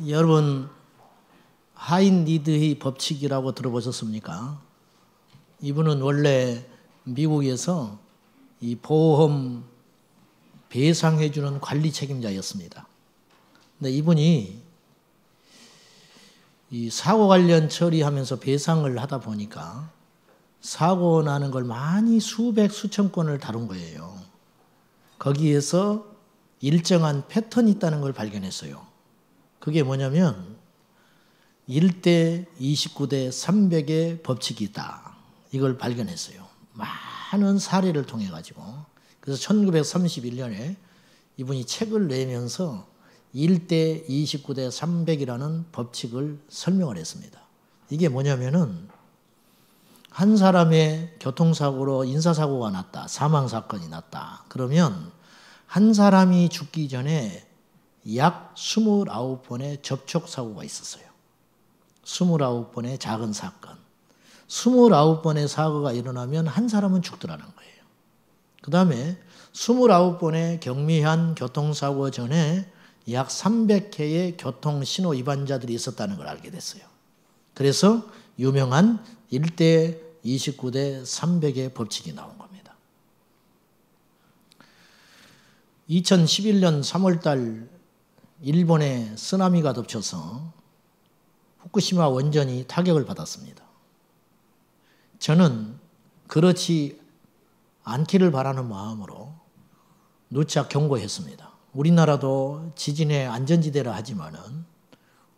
여러분 하인리드의 법칙이라고 들어보셨습니까? 이분은 원래 미국에서 이 보험 배상해주는 관리 책임자였습니다. 근데 이분이 이 사고 관련 처리하면서 배상을 하다 보니까 사고 나는 걸 많이 수백 수천 건을 다룬 거예요. 거기에서 일정한 패턴이 있다는 걸 발견했어요. 그게 뭐냐면 1대 29대 300의 법칙이 있다. 이걸 발견했어요. 많은 사례를 통해 가지고. 그래서 1931년에 이분이 책을 내면서 1대 29대 300이라는 법칙을 설명을 했습니다. 이게 뭐냐면은 한 사람의 교통사고로 인사사고가 났다. 사망사건이 났다. 그러면 한 사람이 죽기 전에 약 29번의 접촉사고가 있었어요. 29번의 작은 사건. 29번의 사고가 일어나면 한 사람은 죽더라는 거예요. 그 다음에 29번의 경미한 교통사고 전에 약 300회의 교통신호 위반자들이 있었다는 걸 알게 됐어요. 그래서 유명한 1대 29대 300의 법칙이 나온 겁니다. 2011년 3월달 일본에 쓰나미가 덮쳐서 후쿠시마 원전이 타격을 받았습니다. 저는 그렇지 않기를 바라는 마음으로 누차 경고했습니다. 우리나라도 지진의 안전지대라 하지만은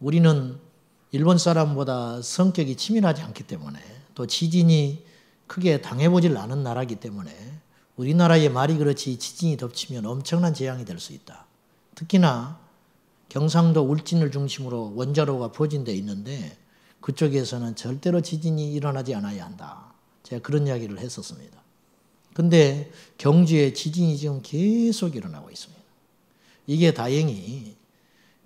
우리는 일본 사람보다 성격이 치밀하지 않기 때문에 또 지진이 크게 당해보질 않은 나라이기 때문에 우리나라의 말이 그렇지 지진이 덮치면 엄청난 재앙이 될 수 있다. 특히나 경상도 울진을 중심으로 원자로가 포진되어 있는데 그쪽에서는 절대로 지진이 일어나지 않아야 한다. 제가 그런 이야기를 했었습니다. 근데 경주에 지진이 지금 계속 일어나고 있습니다. 이게 다행히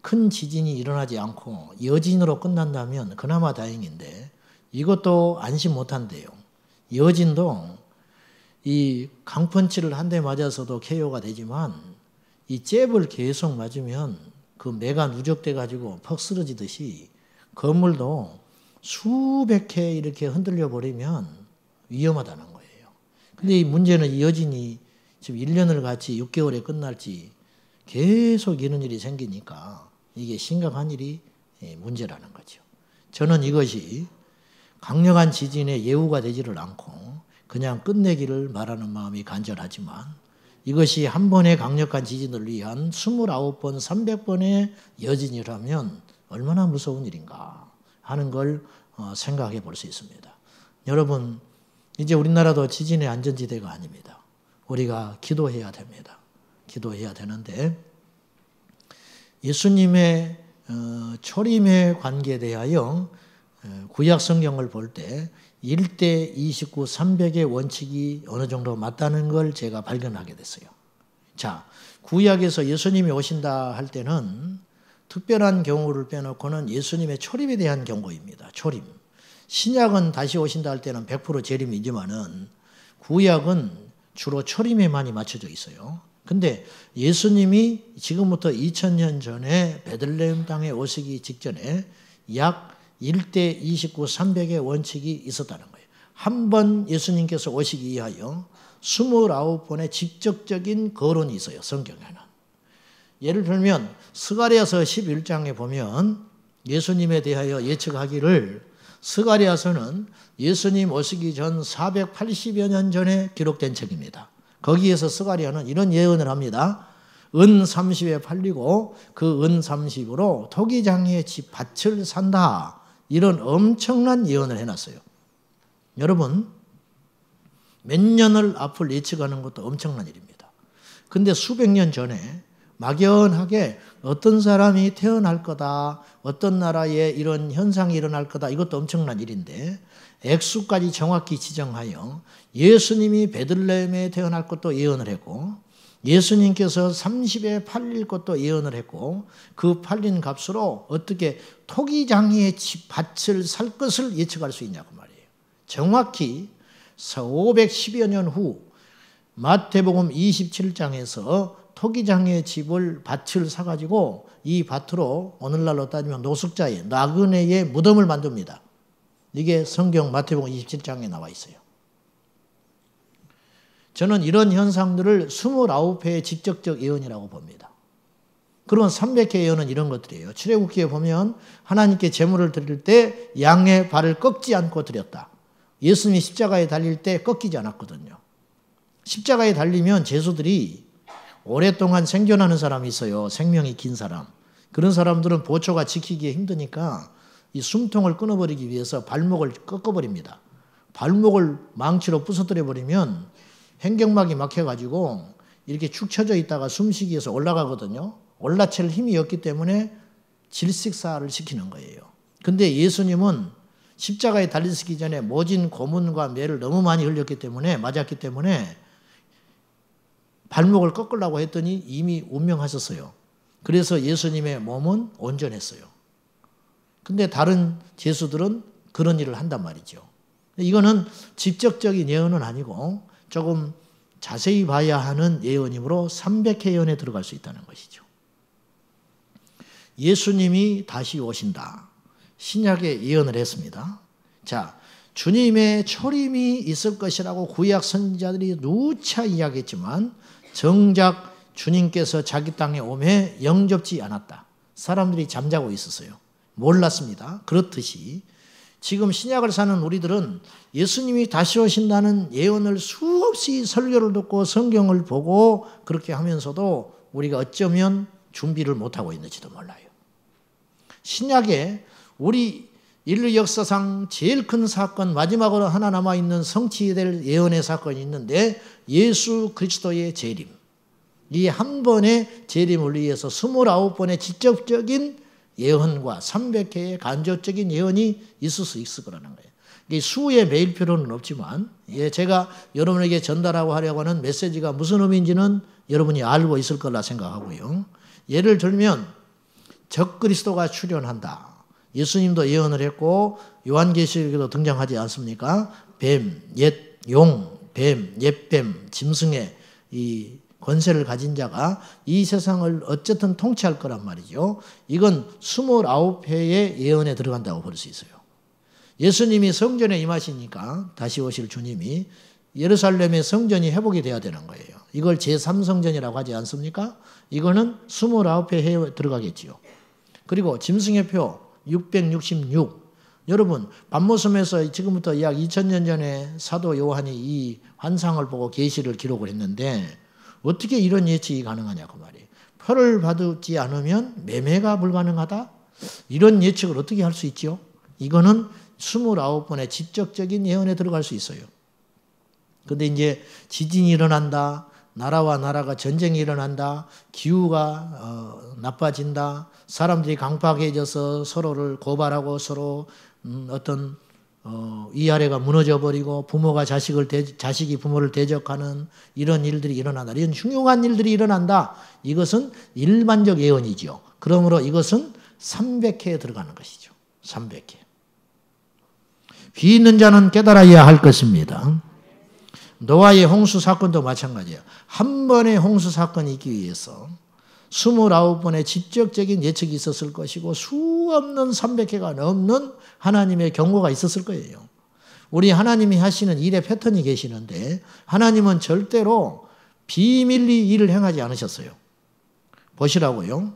큰 지진이 일어나지 않고 여진으로 끝난다면 그나마 다행인데 이것도 안심 못한대요. 여진도 이 강펀치를 한 대 맞아서도 KO가 되지만 이 잽을 계속 맞으면 그 매가 누적돼 가지고 퍽 쓰러지듯이 건물도 수백 회 이렇게 흔들려 버리면 위험하다는 거예요. 근데 이 문제는 이 여진이 지금 1년을 같이 6개월에 끝날지 계속 이런 일이 생기니까 이게 심각한 일이 문제라는 거죠. 저는 이것이 강력한 지진의 예우가 되지를 않고 그냥 끝내기를 바라는 마음이 간절하지만 이것이 한 번의 강력한 지진을 위한 29번, 300번의 여진이라면 얼마나 무서운 일인가 하는 걸 생각해 볼 수 있습니다. 여러분, 이제 우리나라도 지진의 안전지대가 아닙니다. 우리가 기도해야 됩니다. 기도해야 되는데 예수님의 초림에 관계되하여 구약 성경을 볼 때 1대 29, 300의 원칙이 어느 정도 맞다는 걸 제가 발견하게 됐어요. 자, 구약에서 예수님이 오신다 할 때는 특별한 경우를 빼놓고는 예수님의 초림에 대한 경고입니다. 초림. 신약은 다시 오신다 할 때는 100% 재림이지만은 구약은 주로 초림에 많이 맞춰져 있어요. 근데 예수님이 지금부터 2000년 전에 베들레헴 땅에 오시기 직전에 약 1대 29, 300의 원칙이 있었다는 거예요. 한 번 예수님께서 오시기 위하여 29번의 직접적인 거론이 있어요. 성경에는. 예를 들면 스가랴서 11장에 보면 예수님에 대하여 예측하기를 스가랴서는 예수님 오시기 전 480여 년 전에 기록된 책입니다. 거기에서 스가랴는 이런 예언을 합니다. 은 30에 팔리고 그 은 30으로 토기장이의 집 밭을 산다. 이런 엄청난 예언을 해놨어요. 여러분, 몇 년을 앞을 예측하는 것도 엄청난 일입니다. 근데 수백 년 전에 막연하게 어떤 사람이 태어날 거다, 어떤 나라에 이런 현상이 일어날 거다, 이것도 엄청난 일인데 액수까지 정확히 지정하여 예수님이 베들레헴에 태어날 것도 예언을 했고 예수님께서 30에 팔릴 것도 예언을 했고 그 팔린 값으로 어떻게 토기장이의 집 밭을 살 것을 예측할 수 있냐고 말이에요. 정확히 510여 년 후 마태복음 27장에서 토기장의 집을 밭을 사가지고 이 밭으로 오늘날로 따지면 노숙자의 나그네의 무덤을 만듭니다. 이게 성경 마태복음 27장에 나와 있어요. 저는 이런 현상들을 29회의 직접적 예언이라고 봅니다. 그런 300회 예언은 이런 것들이에요. 출애굽기에 보면 하나님께 제물을 드릴 때 양의 발을 꺾지 않고 드렸다. 예수님이 십자가에 달릴 때 꺾이지 않았거든요. 십자가에 달리면 제수들이 오랫동안 생존하는 사람이 있어요. 생명이 긴 사람. 그런 사람들은 보초가 지키기 힘드니까 이 숨통을 끊어버리기 위해서 발목을 꺾어버립니다. 발목을 망치로 부서뜨려 버리면 횡격막이 막혀가지고 이렇게 축 처져 있다가 숨쉬기 위해서 올라가거든요. 올라칠 힘이 없기 때문에 질식사를 시키는 거예요. 근데 예수님은 십자가에 달리시기 전에 모진 고문과 매를 너무 많이 흘렸기 때문에 맞았기 때문에 발목을 꺾으려고 했더니 이미 운명하셨어요. 그래서 예수님의 몸은 온전했어요. 근데 다른 제수들은 그런 일을 한단 말이죠. 이거는 직접적인 예언은 아니고 조금 자세히 봐야 하는 예언이므로 300회 예언에 들어갈 수 있다는 것이죠. 예수님이 다시 오신다. 신약에 예언을 했습니다. 자, 주님의 초림이 있을 것이라고 구약 선지자들이 누차 이야기했지만 정작 주님께서 자기 땅에 오매 영접지 않았다. 사람들이 잠자고 있었어요. 몰랐습니다. 그렇듯이 지금 신약을 사는 우리들은 예수님이 다시 오신다는 예언을 수없이 설교를 듣고 성경을 보고 그렇게 하면서도 우리가 어쩌면 준비를 못하고 있는지도 몰라요. 신약에 우리 인류 역사상 제일 큰 사건, 마지막으로 하나 남아있는 성취될 예언의 사건이 있는데 예수 그리스도의 재림. 이 한 번의 재림을 위해서 29번의 직접적인 예언과 300회의 간접적인 예언이 있을 수 있을 거라는 거예요. 이게 수에 매일 필요는 없지만 제가 여러분에게 전달하고 하려고 하는 메시지가 무슨 의미인지는 여러분이 알고 있을 거라 생각하고요. 예를 들면 적그리스도가 출현한다. 예수님도 예언을 했고 요한계시록에도 등장하지 않습니까? 뱀, 옛 용, 뱀, 옛뱀, 짐승의 이 권세를 가진 자가 이 세상을 어쨌든 통치할 거란 말이죠. 이건 29회의 예언에 들어간다고 볼 수 있어요. 예수님이 성전에 임하시니까 다시 오실 주님이 예루살렘의 성전이 회복이 돼야 되는 거예요. 이걸 제3성전이라고 하지 않습니까? 이거는 29회에 들어가겠지요. 그리고 짐승의 표 666. 여러분 반모섬에서 지금부터 약 2000년 전에 사도 요한이 이 환상을 보고 계시를 기록을 했는데 어떻게 이런 예측이 가능하냐고 말이에요. 표를 받지 않으면 매매가 불가능하다? 이런 예측을 어떻게 할 수 있죠? 이거는 29번의 직접적인 예언에 들어갈 수 있어요. 근데 이제 지진이 일어난다. 나라와 나라가 전쟁이 일어난다. 기후가 나빠진다. 사람들이 강팍해져서 서로를 고발하고 서로 어떤 위아래가 무너져버리고 부모가 자식이 부모를 대적하는 이런 일들이 일어난다. 이런 흉흉한 일들이 일어난다. 이것은 일반적 예언이죠. 그러므로 이것은 300회에 들어가는 것이죠. 300회. 귀 있는 자는 깨달아야 할 것입니다. 노아의 홍수 사건도 마찬가지예요. 한 번의 홍수 사건이 있기 위해서 29번의 직접적인 예측이 있었을 것이고 수없는 300회가 넘는 하나님의 경고가 있었을 거예요. 우리 하나님이 하시는 일의 패턴이 계시는데 하나님은 절대로 비밀리 일을 행하지 않으셨어요. 보시라고요.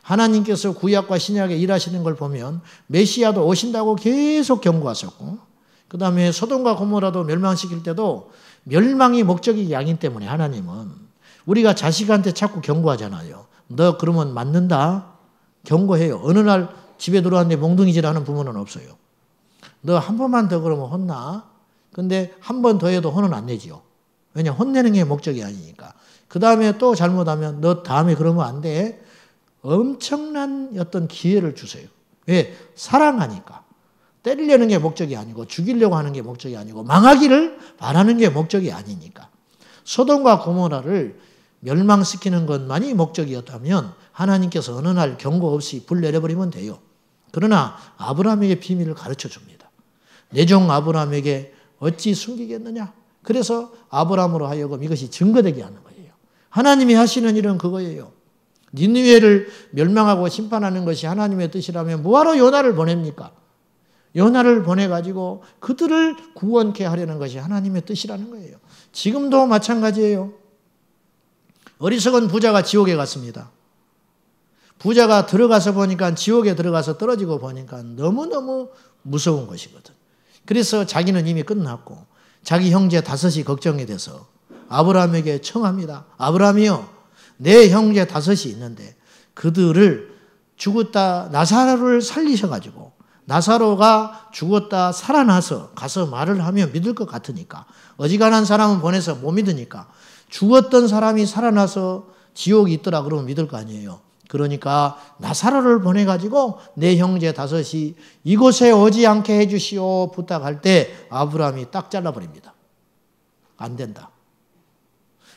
하나님께서 구약과 신약에 일하시는 걸 보면 메시아도 오신다고 계속 경고하셨고 그 다음에 소돔과 고모라도 멸망시킬 때도 멸망이 목적이 아니기 때문에 하나님은 우리가 자식한테 자꾸 경고하잖아요. 너 그러면 맞는다. 경고해요. 어느 날 집에 들어왔는데 몽둥이질하는 부모는 없어요. 너 한 번만 더 그러면 혼나. 근데 한 번 더 해도 혼은 안 내지요. 왜냐 혼내는 게 목적이 아니니까. 그 다음에 또 잘못하면 너 다음에 그러면 안 돼. 엄청난 어떤 기회를 주세요. 왜? 사랑하니까. 때리려는 게 목적이 아니고 죽이려고 하는 게 목적이 아니고 망하기를 바라는 게 목적이 아니니까. 소돔과 고모라를 멸망시키는 것만이 목적이었다면 하나님께서 어느 날 경고 없이 불 내려버리면 돼요. 그러나 아브라함에게 비밀을 가르쳐 줍니다. 내 종 아브라함에게 어찌 숨기겠느냐? 그래서 아브라함으로 하여금 이것이 증거되게 하는 거예요. 하나님이 하시는 일은 그거예요. 니느웨를 멸망하고 심판하는 것이 하나님의 뜻이라면 뭐하러 요나를 보냅니까? 요나를 보내가지고 그들을 구원케 하려는 것이 하나님의 뜻이라는 거예요. 지금도 마찬가지예요. 어리석은 부자가 지옥에 갔습니다. 부자가 들어가서 보니까 지옥에 들어가서 떨어지고 보니까 너무너무 무서운 것이거든. 그래서 자기는 이미 끝났고 자기 형제 다섯이 걱정이 돼서 아브라함에게 청합니다. 아브라함이요, 내 형제 다섯이 있는데 그들을 죽었다 나사로를 살리셔가지고 나사로가 죽었다 살아나서 가서 말을 하면 믿을 것 같으니까, 어지간한 사람은 보내서 못 믿으니까 죽었던 사람이 살아나서 지옥이 있더라 그러면 믿을 거 아니에요. 그러니까 나사로를 보내가지고 내 형제 다섯이 이곳에 오지 않게 해주시오 부탁할 때 아브라함이 딱 잘라버립니다. 안 된다.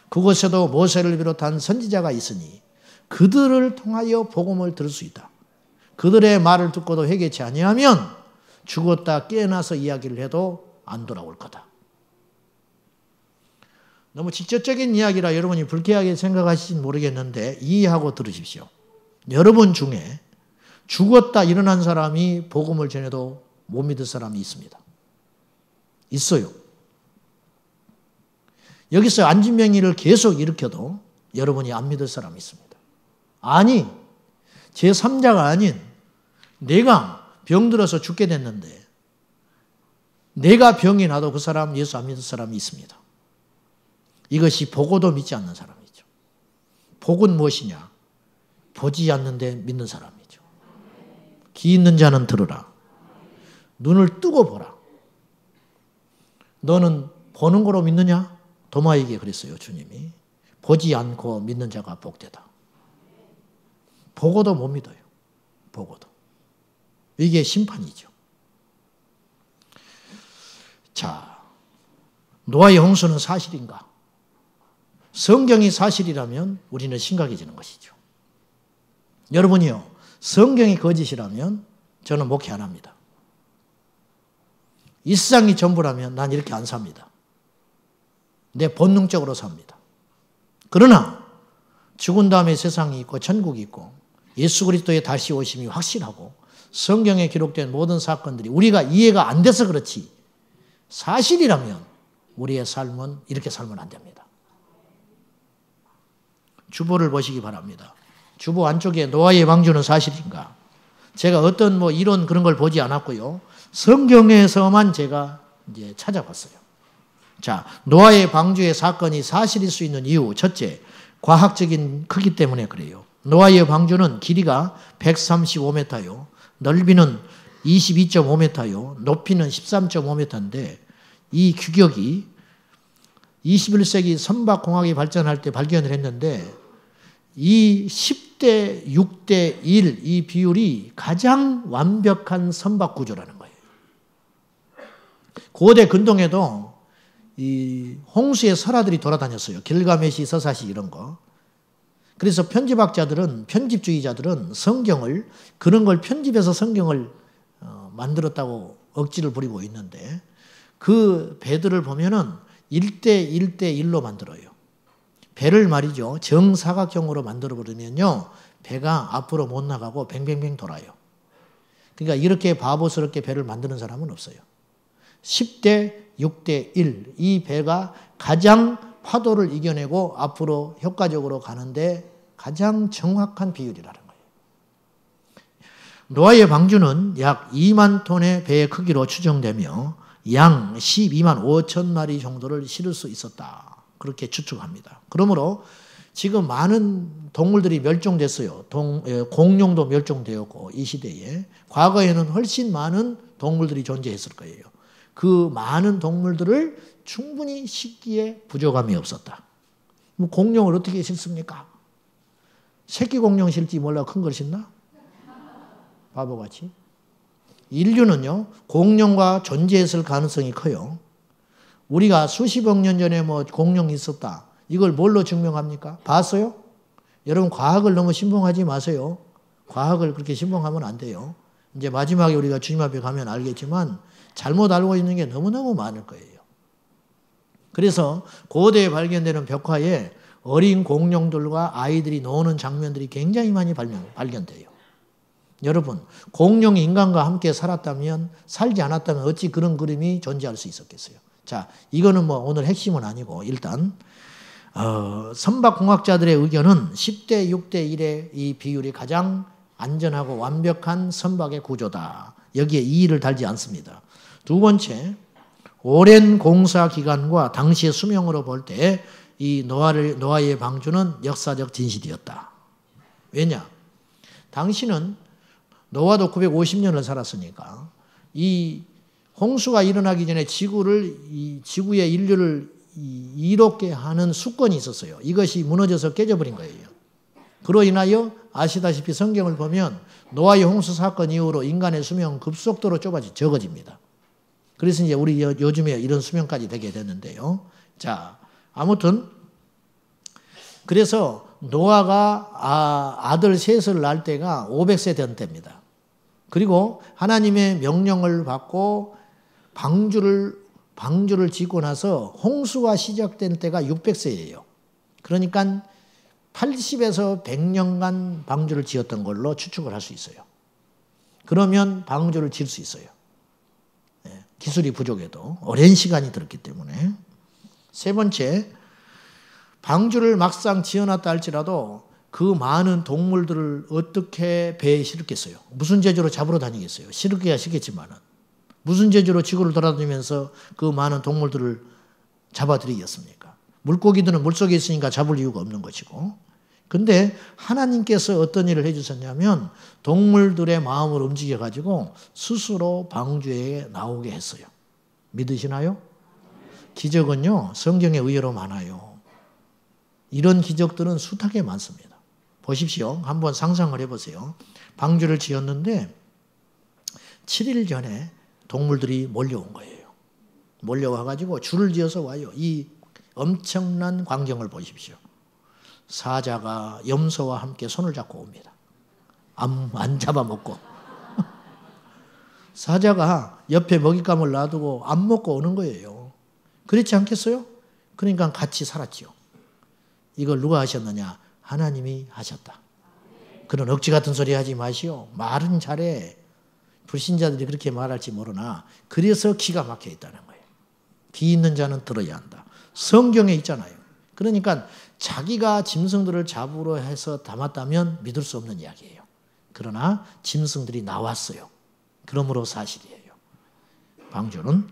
그곳에도 모세를 비롯한 선지자가 있으니 그들을 통하여 복음을 들을 수 있다. 그들의 말을 듣고도 회개치 아니하면 죽었다 깨어나서 이야기를 해도 안 돌아올 거다. 너무 직접적인 이야기라 여러분이 불쾌하게 생각하실지 모르겠는데 이해하고 들으십시오. 여러분 중에 죽었다 일어난 사람이 복음을 전해도 못 믿을 사람이 있습니다. 있어요. 여기서 안진병이를 계속 일으켜도 여러분이 안 믿을 사람이 있습니다. 아니, 제3자가 아닌 내가 병들어서 죽게 됐는데 내가 병이 나도 그 사람 예수 안 믿을 사람이 있습니다. 이것이 보고도 믿지 않는 사람이죠. 복은 무엇이냐? 보지 않는데 믿는 사람이죠. 귀 있는 자는 들으라. 눈을 뜨고 보라. 너는 보는 거로 믿느냐? 도마에게 그랬어요, 주님이. 보지 않고 믿는 자가 복되다. 보고도 못 믿어요. 보고도. 이게 심판이죠. 자, 노아의 홍수는 사실인가? 성경이 사실이라면 우리는 심각해지는 것이죠. 여러분이요, 성경이 거짓이라면 저는 목회 안 합니다. 이 세상이 전부라면 난 이렇게 안 삽니다. 내 본능적으로 삽니다. 그러나 죽은 다음에 세상이 있고 천국이 있고 예수 그리스도의 다시 오심이 확실하고 성경에 기록된 모든 사건들이 우리가 이해가 안 돼서 그렇지 사실이라면 우리의 삶은 이렇게 살면 안 됩니다. 주보를 보시기 바랍니다. 주보 안쪽에 노아의 방주는 사실인가? 제가 어떤 이론 그런 걸 보지 않았고요. 성경에서만 제가 이제 찾아봤어요. 자, 노아의 방주의 사건이 사실일 수 있는 이유, 첫째, 과학적인 크기 때문에 그래요. 노아의 방주는 길이가 135m요. 넓이는 22.5m요. 높이는 13.5m인데 이 규격이 21세기 선박공학이 발전할 때 발견을 했는데 이 10대 6대 1 이 비율이 가장 완벽한 선박 구조라는 거예요. 고대 근동에도 이 홍수의 설화들이 돌아다녔어요. 길가메시, 서사시 이런 거. 그래서 편집주의자들은 성경을 그런 걸 편집해서 성경을 만들었다고 억지를 부리고 있는데 그 배들을 보면은 1대 1대 1로 만들어요. 배를 말이죠. 정사각형으로 만들어 버리면요. 배가 앞으로 못 나가고 뱅뱅뱅 돌아요. 그러니까 이렇게 바보스럽게 배를 만드는 사람은 없어요. 10대 6대 1. 이 배가 가장 파도를 이겨내고 앞으로 효과적으로 가는데 가장 정확한 비율이라는 거예요. 노아의 방주는 약 2만 톤의 배의 크기로 추정되며 양 12만 5천 마리 정도를 실을 수 있었다. 그렇게 추측합니다. 그러므로 지금 많은 동물들이 멸종됐어요. 공룡도 멸종되었고 이 시대에. 과거에는 훨씬 많은 동물들이 존재했을 거예요. 그 많은 동물들을 충분히 싣기에 부족함이 없었다. 공룡을 어떻게 싣습니까? 새끼 공룡 싣지 몰라 큰 걸 싣나? 바보같이. 인류는요, 공룡과 존재했을 가능성이 커요. 우리가 수십억 년 전에 공룡이 있었다. 이걸 뭘로 증명합니까? 봤어요? 여러분, 과학을 너무 신봉하지 마세요. 과학을 그렇게 신봉하면 안 돼요. 이제 마지막에 우리가 주님 앞에 가면 알겠지만 잘못 알고 있는 게 너무너무 많을 거예요. 그래서 고대에 발견되는 벽화에 어린 공룡들과 아이들이 노는 장면들이 굉장히 많이 발견돼요. 여러분, 공룡이 인간과 함께 살지 않았다면 어찌 그런 그림이 존재할 수 있었겠어요. 자, 이거는 뭐 오늘 핵심은 아니고 일단 선박공학자들의 의견은 10대 6대 1의 이 비율이 가장 안전하고 완벽한 선박의 구조다. 여기에 이의를 달지 않습니다. 두 번째, 오랜 공사 기간과 당시의 수명으로 볼 때 이 노아의 방주는 역사적 진실이었다. 왜냐? 당시는 노아도 950년을 살았으니까 이 홍수가 일어나기 전에 지구의 인류를 이롭게 하는 수권이 있었어요. 이것이 무너져서 깨져버린 거예요. 그로 인하여 아시다시피 성경을 보면 노아의 홍수 사건 이후로 인간의 수명은 급속도로 적어집니다. 그래서 이제 우리 요즘에 이런 수명까지 되게 됐는데요. 자, 아무튼 그래서 노아가 아들 셋을 낳을 때가 500세 된 때입니다. 그리고 하나님의 명령을 받고 방주를 짓고 나서 홍수가 시작된 때가 600세예요. 그러니까 80에서 100년간 방주를 지었던 걸로 추측을 할 수 있어요. 그러면 방주를 지을 수 있어요. 기술이 부족해도 오랜 시간이 들었기 때문에. 세 번째, 방주를 막상 지어놨다 할지라도 그 많은 동물들을 어떻게 배에 실었겠어요? 무슨 재주로 잡으러 다니겠어요? 실을게야 실겠지만은. 무슨 재주로 지구를 돌아다니면서 그 많은 동물들을 잡아들이겠습니까? 물고기들은 물속에 있으니까 잡을 이유가 없는 것이고. 근데 하나님께서 어떤 일을 해주셨냐면 동물들의 마음을 움직여가지고 스스로 방주에 나오게 했어요. 믿으시나요? 기적은요, 성경에 의외로 많아요. 이런 기적들은 숱하게 많습니다. 보십시오. 한번 상상을 해보세요. 방주를 지었는데 7일 전에 동물들이 몰려온 거예요. 몰려와가지고 줄을 지어서 와요. 이 엄청난 광경을 보십시오. 사자가 염소와 함께 손을 잡고 옵니다. 안 잡아먹고. 사자가 옆에 먹잇감을 놔두고 안 먹고 오는 거예요. 그렇지 않겠어요? 그러니까 같이 살았지요. 이걸 누가 하셨느냐? 하나님이 하셨다. 그런 억지 같은 소리 하지 마시오. 말은 잘해. 불신자들이 그렇게 말할지 모르나 그래서 기가 막혀 있다는 거예요. 귀 있는 자는 들어야 한다. 성경에 있잖아요. 그러니까 자기가 짐승들을 잡으러 해서 담았다면 믿을 수 없는 이야기예요. 그러나 짐승들이 나왔어요. 그러므로 사실이에요. 방주는.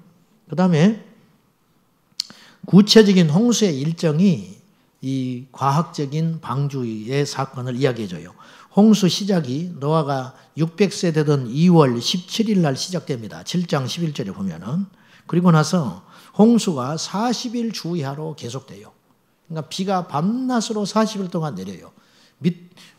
그 다음에 구체적인 홍수의 일정이 이 과학적인 방주의 사건을 이야기해줘요. 홍수 시작이 노아가 600세 되던 2월 17일 날 시작됩니다. 7장 11절에 보면은. 그리고 나서 홍수가 40일 주이하로 계속돼요. 그러니까 비가 밤낮으로 40일 동안 내려요.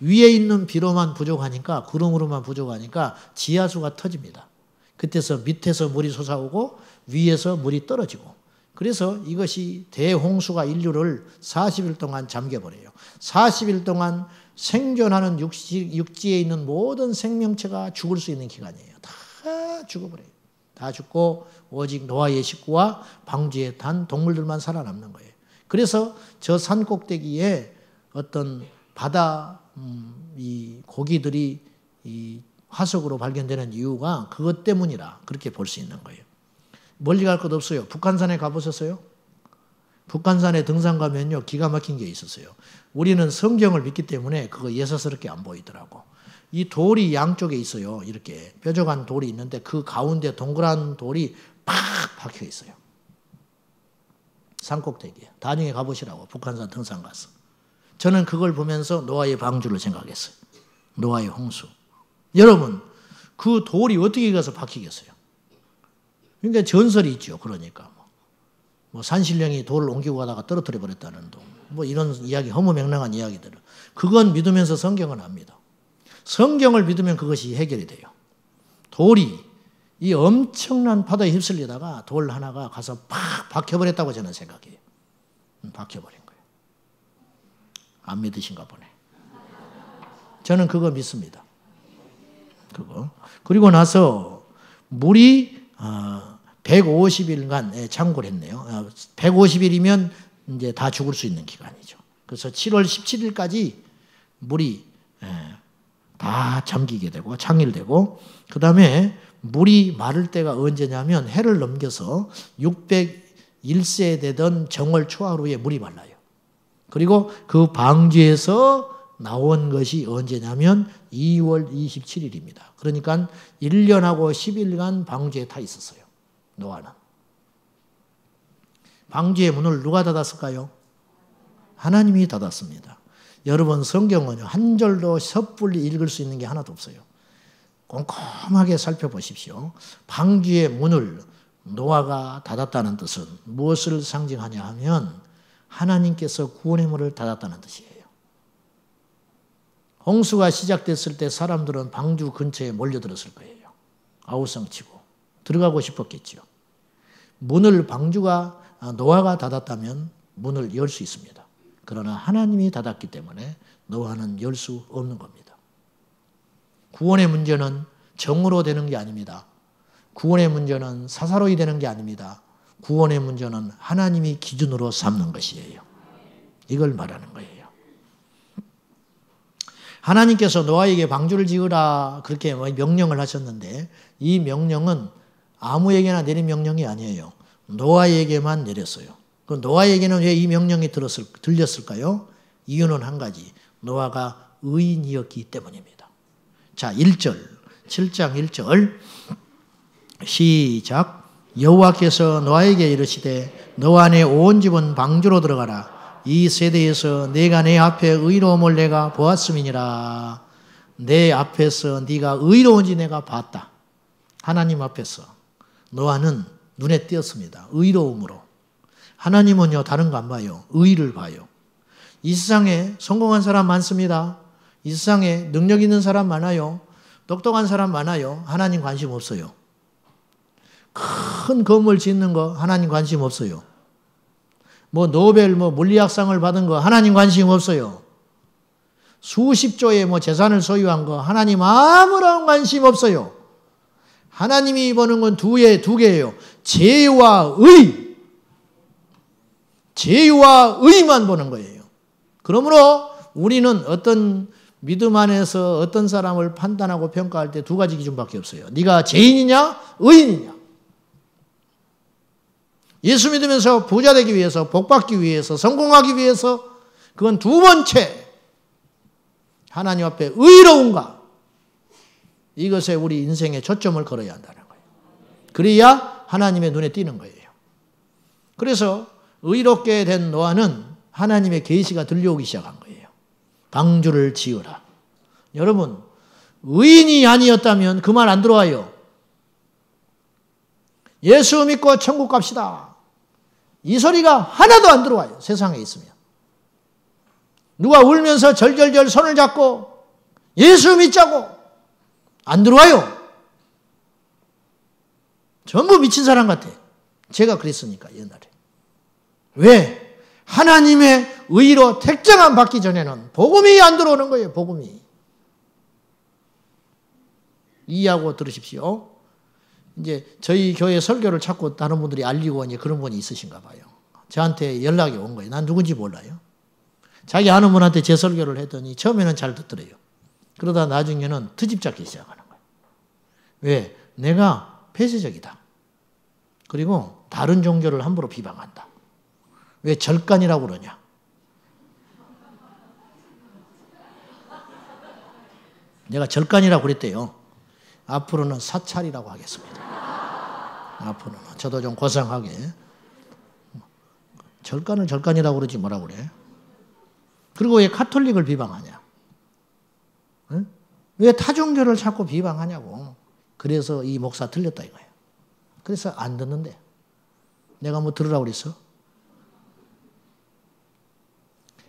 위에 있는 비로만 부족하니까, 구름으로만 부족하니까 지하수가 터집니다. 그때서 밑에서 물이 솟아오고 위에서 물이 떨어지고. 그래서 이것이 대홍수가 인류를 40일 동안 잠겨버려요. 40일 동안 생존하는 육지에 있는 모든 생명체가 죽을 수 있는 기간이에요. 다 죽어버려요. 다 죽고 오직 노아의 식구와 방주에 탄 동물들만 살아남는 거예요. 그래서 저 산 꼭대기에 어떤 바다 이 고기들이 이 화석으로 발견되는 이유가 그것 때문이라 그렇게 볼 수 있는 거예요. 멀리 갈 것 없어요. 북한산에 가보셨어요? 북한산에 등산 가면요, 기가 막힌 게 있었어요. 우리는 성경을 믿기 때문에 그거 예사스럽게 안 보이더라고. 이 돌이 양쪽에 있어요. 이렇게 뾰족한 돌이 있는데 그 가운데 동그란 돌이 팍 박혀 있어요. 산꼭대기에. 나중에 가보시라고. 북한산 등산 가서. 저는 그걸 보면서 노아의 방주를 생각했어요. 노아의 홍수. 여러분, 그 돌이 어떻게 가서 박히겠어요? 그러니까 전설이 있죠. 그러니까 뭐 산신령이 돌을 옮기고 가다가 떨어뜨려 버렸다는 뭐 이런 이야기, 허무맹랑한 이야기들을. 그건 믿으면서 성경은 압니다. 성경을 믿으면 그것이 해결이 돼요. 돌이 이 엄청난 파도에 휩쓸리다가 돌 하나가 가서 팍 박혀버렸다고 저는 생각해요. 박혀버린 거예요. 안 믿으신가 보네. 저는 그거 믿습니다. 그거. 그리고 나서 물이 150일간 창고를 했네요. 150일이면 이제 다 죽을 수 있는 기간이죠. 그래서 7월 17일까지 물이 다 잠기게 되고 창일되고, 그 다음에 물이 마를 때가 언제냐면 해를 넘겨서 601세 되던 정월 초하루에 물이 말라요. 그리고 그 방주에서 나온 것이 언제냐면 2월 27일입니다. 그러니까 1년하고 10일간 방주에 타 있었어요. 노아는. 방주의 문을 누가 닫았을까요? 하나님이 닫았습니다. 여러분, 성경은요, 한 절도 섣불리 읽을 수 있는 게 하나도 없어요. 꼼꼼하게 살펴보십시오. 방주의 문을 노아가 닫았다는 뜻은 무엇을 상징하냐 하면 하나님께서 구원의 문을 닫았다는 뜻이에요. 홍수가 시작됐을 때 사람들은 방주 근처에 몰려들었을 거예요. 아우성치고 들어가고 싶었겠죠. 문을 노아가 닫았다면 문을 열 수 있습니다. 그러나 하나님이 닫았기 때문에 노아는 열 수 없는 겁니다. 구원의 문제는 정으로 되는 게 아닙니다. 구원의 문제는 사사로이 되는 게 아닙니다. 구원의 문제는 하나님이 기준으로 삼는 것이에요. 이걸 말하는 거예요. 하나님께서 노아에게 방주를 지으라 그렇게 명령을 하셨는데, 이 명령은 아무에게나 내린 명령이 아니에요. 노아에게만 내렸어요. 그 노아에게는 왜 이 명령이 들렸을까요? 이유는 한 가지. 노아가 의인이었기 때문입니다. 자, 1절, 7장 1절 시작. 여호와께서 노아에게 이르시되 너와 내 온 집은 방주로 들어가라. 이 세대에서 내가 내 앞에 의로움을 내가 보았음이니라. 내 앞에서 네가 의로운지 내가 봤다. 하나님 앞에서 노아는 눈에 띄었습니다. 의로움으로. 하나님은요, 다른 거 안 봐요. 의를 봐요. 이 세상에 성공한 사람 많습니다. 이 세상에 능력 있는 사람 많아요. 똑똑한 사람 많아요. 하나님 관심 없어요. 큰 건물 짓는 거 하나님 관심 없어요. 노벨 물리학상을 받은 거 하나님 관심 없어요. 수십 조의 재산을 소유한 거 하나님 아무런 관심 없어요. 하나님이 보는 건 두 개예요. 죄와 의. 죄와 의만 보는 거예요. 그러므로 우리는 어떤 믿음 안에서 어떤 사람을 판단하고 평가할 때 두 가지 기준밖에 없어요. 네가 죄인이냐 의인이냐. 예수 믿으면서 부자 되기 위해서, 복 받기 위해서, 성공하기 위해서, 그건 두 번째 하나님 앞에 의로운가, 이것에 우리 인생에 초점을 걸어야 한다는 거예요. 그래야 하나님의 눈에 띄는 거예요. 그래서 의롭게 된 노아는 하나님의 계시가 들려오기 시작한 거예요. 방주를 지으라. 여러분, 의인이 아니었다면 그 말 안 들어와요. 예수 믿고 천국 갑시다. 이 소리가 하나도 안 들어와요. 세상에 있으면. 누가 울면서 절절절 손을 잡고 예수 믿자고 안 들어와요. 전부 미친 사람 같아. 제가 그랬으니까 옛날에. 왜? 하나님의 의로 택정함 받기 전에는 복음이 안 들어오는 거예요. 복음이. 이해하고 들으십시오. 이제 저희 교회 설교를 자꾸 다른 분들이 알리고 이제 그런 분이 있으신가 봐요. 저한테 연락이 온 거예요. 난 누군지 몰라요. 자기 아는 분한테 제 설교를 했더니 처음에는 잘 듣더래요. 그러다 나중에는 트집 잡기 시작하는 거예요. 왜? 내가 폐쇄적이다. 그리고 다른 종교를 함부로 비방한다. 왜 절간이라고 그러냐? 내가 절간이라고 그랬대요. 앞으로는 사찰이라고 하겠습니다. 앞으로는. 저도 좀 고상하게. 절간을 절간이라고 그러지 뭐라 그래? 그리고 왜 카톨릭을 비방하냐? 응? 왜 타종교를 자꾸 비방하냐고. 그래서 이 목사 틀렸다 이거예요. 그래서 안 듣는데. 내가 들으라고 그랬어?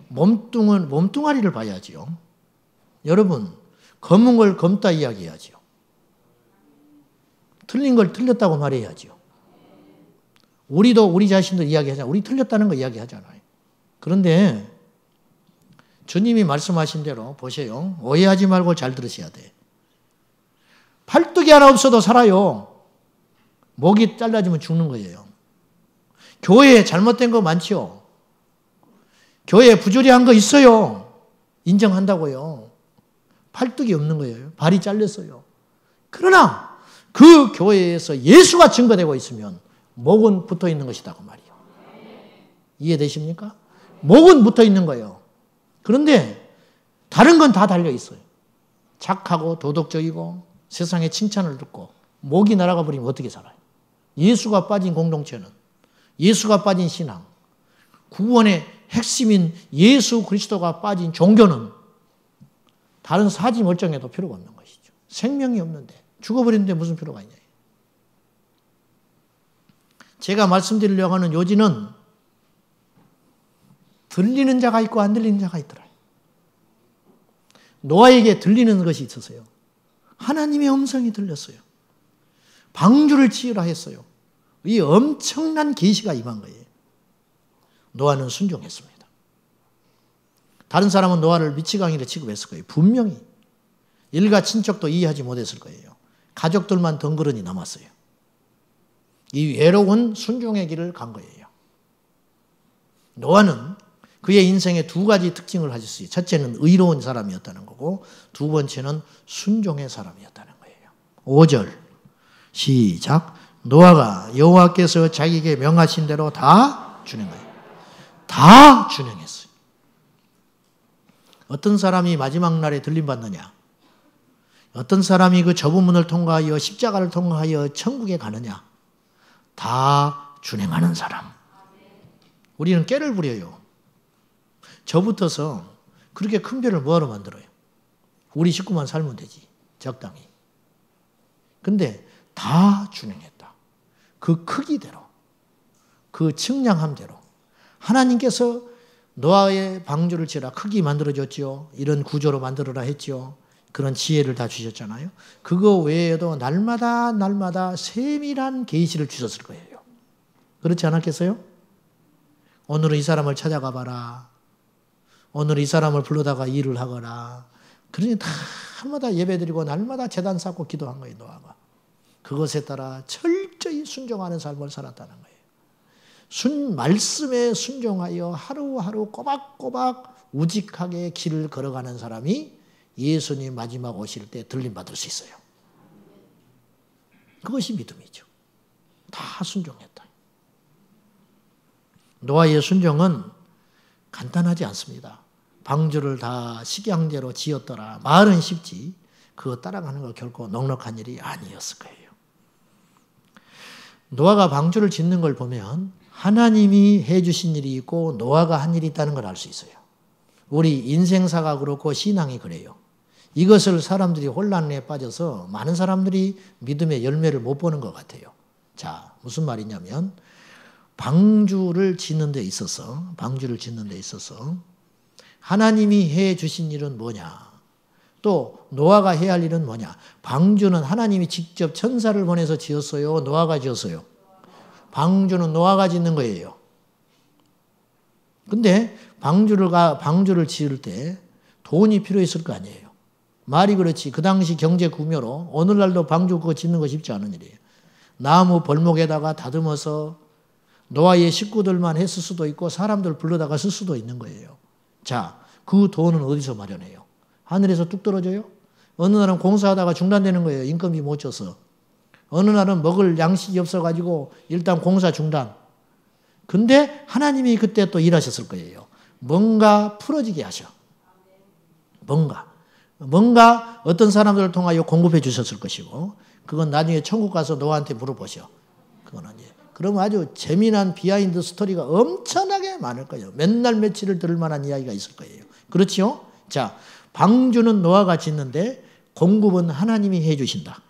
몸뚱아리를 봐야지요. 여러분, 검은 걸 검다 이야기해야지요. 틀린 걸 틀렸다고 말해야지요. 우리도 우리 자신도 이야기하잖아요. 우리 틀렸다는 거 이야기하잖아요. 그런데 주님이 말씀하신 대로 보세요. 오해하지 말고 잘 들으셔야 돼. 팔뚝이 하나 없어도 살아요. 목이 잘라지면 죽는 거예요. 교회에 잘못된 거 많죠. 교회 부조리한 거 있어요. 인정한다고요. 팔뚝이 없는 거예요. 발이 잘렸어요. 그러나 그 교회에서 예수가 증거되고 있으면 목은 붙어 있는 것이다 그 말이에요. 이해되십니까? 목은 붙어 있는 거예요. 그런데 다른 건 다 달려 있어요. 착하고 도덕적이고 세상의 칭찬을 듣고 목이 날아가 버리면 어떻게 살아요? 예수가 빠진 공동체는, 예수가 빠진 신앙, 구원의 핵심인 예수 그리스도가 빠진 종교는 다른 사지 멀쩡해도 필요가 없는 것이죠. 생명이 없는데, 죽어버리는데 무슨 필요가 있냐. 제가 말씀드리려고 하는 요지는 들리는 자가 있고 안 들리는 자가 있더라. 노아에게 들리는 것이 있었어요. 하나님의 음성이 들렸어요. 방주를 지으라 했어요. 이 엄청난 계시가 임한 거예요. 노아는 순종했습니다. 다른 사람은 노아를 미치광이라 취급했을 거예요. 분명히. 일가 친척도 이해하지 못했을 거예요. 가족들만 덩그러니 남았어요. 이 외로운 순종의 길을 간 거예요. 노아는 그의 인생에 두 가지 특징을 가졌어요. 첫째는 의로운 사람이었다는 거고 두 번째는 순종의 사람이었다는 거예요. 5절 시작. 노아가 여호와께서 자기에게 명하신 대로 다 준행하여. 다 준행했어요. 어떤 사람이 마지막 날에 들림받느냐? 어떤 사람이 그 좁은 문을 통과하여 십자가를 통과하여 천국에 가느냐? 다 준행하는 사람. 우리는 깨를 부려요. 저부터서 그렇게 큰 별을 뭐하러 만들어요? 우리 식구만 살면 되지. 적당히. 근데 다 준행했다. 그 크기대로, 그 측량함대로. 하나님께서 노아의 방주를 지으라 크게 만들어줬죠. 이런 구조로 만들어라 했죠. 그런 지혜를 다 주셨잖아요. 그거 외에도 날마다 세밀한 계시를 주셨을 거예요. 그렇지 않았겠어요? 오늘은 이 사람을 찾아가 봐라. 오늘 이 사람을 불러다가 일을 하거라. 그러니 날마다 예배드리고 날마다 제단 쌓고 기도한 거예요. 노아가. 그것에 따라 철저히 순종하는 삶을 살았다는 거예요. 말씀에 순종하여 하루하루 꼬박꼬박 우직하게 길을 걸어가는 사람이 예수님 마지막 오실 때 들림받을 수 있어요. 그것이 믿음이죠. 다 순종했다. 노아의 순종은 간단하지 않습니다. 방주를 다 식양대로 지었더라. 말은 쉽지 그거 따라가는 거 결코 넉넉한 일이 아니었을 거예요. 노아가 방주를 짓는 걸 보면 하나님이 해주신 일이 있고 노아가 한 일이 있다는 걸 알 수 있어요. 우리 인생사가 그렇고 신앙이 그래요. 이것을 사람들이 혼란에 빠져서 많은 사람들이 믿음의 열매를 못 보는 것 같아요. 자, 무슨 말이냐면 방주를 짓는 데 있어서 하나님이 해 주신 일은 뭐냐? 또 노아가 해야 할 일은 뭐냐? 방주는 하나님이 직접 천사를 보내서 지었어요? 노아가 지었어요? 방주는 노아가 짓는 거예요. 근데 방주를 지을 때 돈이 필요했을 거 아니에요. 말이 그렇지. 그 당시 경제 구묘로 오늘날도 방주 그거 짓는 거 쉽지 않은 일이에요. 나무 벌목에다가 다듬어서 노아의 식구들만 했을 수도 있고 사람들 불러다가 쓸 수도 있는 거예요. 자, 그 돈은 어디서 마련해요? 하늘에서 뚝 떨어져요? 어느 날은 공사하다가 중단되는 거예요. 인건비 못 줘서. 어느 날은 먹을 양식이 없어가지고 일단 공사 중단. 근데 하나님이 그때 또 일하셨을 거예요. 뭔가 풀어지게 하셔. 뭔가 어떤 사람들을 통하여 공급해 주셨을 것이고 그건 나중에 천국 가서 노아한테 물어보셔. 그건 아니에요. 그러면 아주 재미난 비하인드 스토리가 엄청나게 많을 거예요. 맨날 며칠을 들을 만한 이야기가 있을 거예요. 그렇죠? 자, 방주는 노아가 짓는데 공급은 하나님이 해 주신다.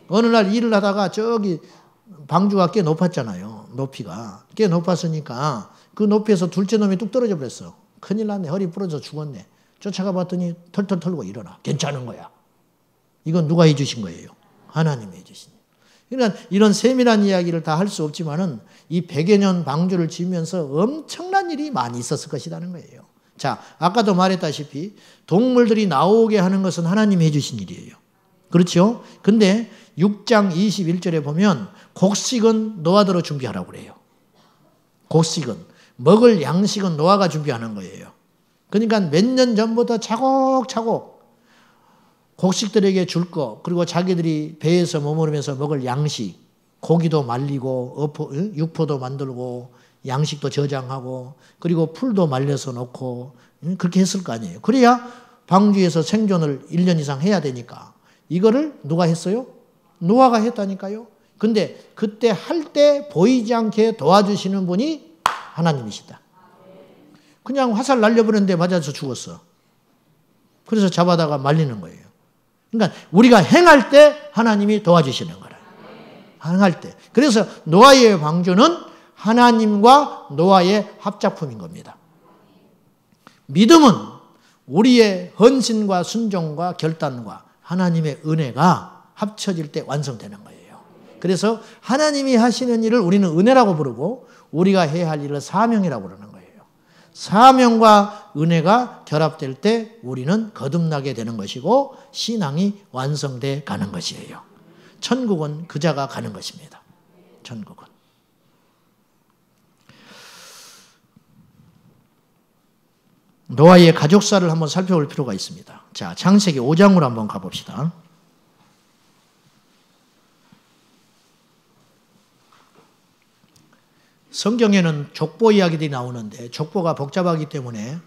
어느 날 일을 하다가 저기 방주가 꽤 높았잖아요. 높이가. 꽤 높았으니까 그 높이에서 둘째 놈이 뚝 떨어져 버렸어. 큰일 났네. 허리 부러져 죽었네. 쫓아가 봤더니 털털 털고 일어나. 괜찮은 거야. 이건 누가 해 주신 거예요? 하나님이 해 주신. 그러니까 이런 세밀한 이야기를 다 할 수 없지만은 이 100여 년 방주를 지으면서 엄청난 일이 많이 있었을 것이라는 거예요. 자, 아까도 말했다시피 동물들이 나오게 하는 것은 하나님이 해주신 일이에요. 그렇죠? 근데 6장 21절에 보면 곡식은 노아대로 준비하라고 그래요. 곡식은. 먹을 양식은 노아가 준비하는 거예요. 그러니까 몇 년 전부터 차곡차곡 곡식들에게 줄 거, 그리고 자기들이 배에서 머무르면서 먹을 양식, 고기도 말리고 육포도 만들고 양식도 저장하고 그리고 풀도 말려서 놓고 그렇게 했을 거 아니에요. 그래야 방주에서 생존을 1년 이상 해야 되니까. 이거를 누가 했어요? 노아가 했다니까요. 근데 그때 할 때 보이지 않게 도와주시는 분이 하나님이시다. 그냥 화살 날려버렸는데 맞아서 죽었어. 그래서 잡아다가 말리는 거예요. 그러니까 우리가 행할 때 하나님이 도와주시는 거라. 행할 때. 그래서 노아의 방주는 하나님과 노아의 합작품인 겁니다. 믿음은 우리의 헌신과 순종과 결단과 하나님의 은혜가 합쳐질 때 완성되는 거예요. 그래서 하나님이 하시는 일을 우리는 은혜라고 부르고 우리가 해야 할 일을 사명이라고 부르는 거예요. 사명과 은혜가 결합될 때 우리는 거듭나게 되는 것이고 신앙이 완성돼 가는 것이에요. 천국은 그자가 가는 것입니다. 천국은. 노아의 가족사를 한번 살펴볼 필요가 있습니다. 자, 창세기 5장으로 한번 가봅시다. 성경에는 족보 이야기들이 나오는데 족보가 복잡하기 때문에